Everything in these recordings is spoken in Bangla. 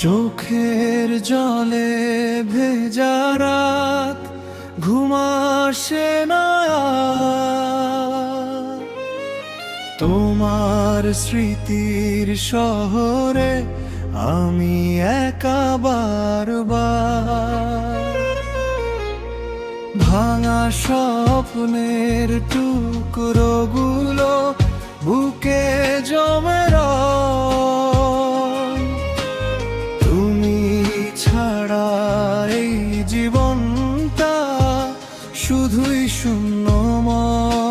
চোখের জলে ভেজা রাত, ঘুম আসে না আর। তোমার স্মৃতির শহরে আমি একা বারবার। ভাঙা স্বপ্নের টুকরোগুলো বুকে জমে রয়। তুমি ছাড়া এই জীবনটা শুধুই শূন্যময়।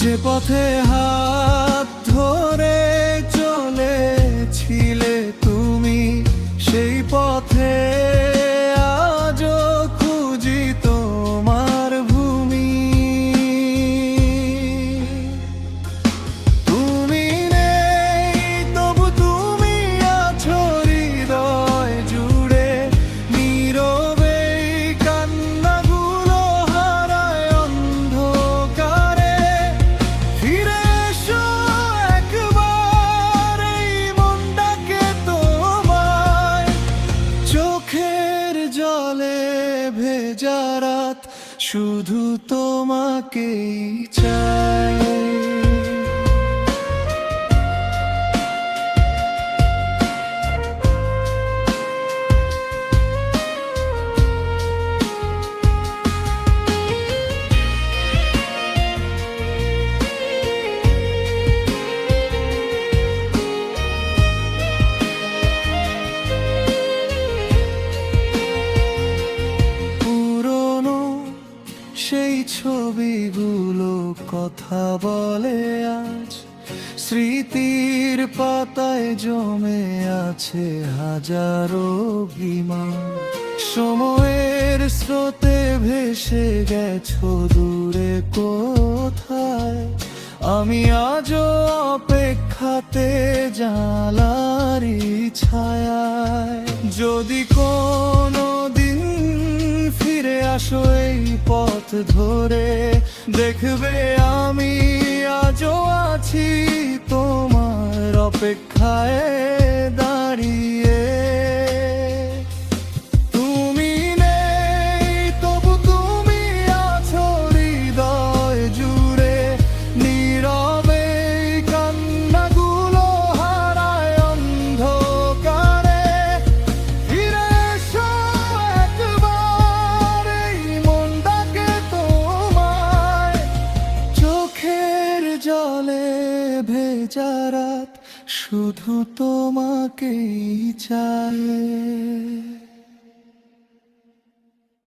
যে পথে হাত ধরে চলেছিলে তুমি, সেই পথে আজও খুঁজি তোমার ভূমি। তুমি নেই তবু তুমি আছো হৃদয় জুড়ে, নীরবে কান্নাগুলো হারায় অন্ধকারে। ফিরে এসো একবার, এই মনটাকে তোমায়। চোখের জলে ভেজা রাত, শুধু তোমাকেই চাই। পুরনো সেই ছবিগুলো কথা বলে আজ, স্মৃতির পাতায় জমে আছে হাজারো অভিমান। সময়ের স্রোতে ভেসে গেছো দূরে কোথায়, আমি আজও অপেক্ষাতে জানালারই ছায়ায়। যদি কোনো দিন ফিরে আসো এই পথ ধরে, দেখবে আমি আজও আছি তোমার অপেক্ষায় দাঁড়িয়ে। তুমি নেই তবু তুমি আছো হৃদয় জুড়ে, নীরবে কান্নাগুলো হারায় অন্ধকারে। ফিরে এসো একবার, এই মনটাকে তোমায়। চোখের জলে ভেজা রাত, শুধু তোমাকেই চাই।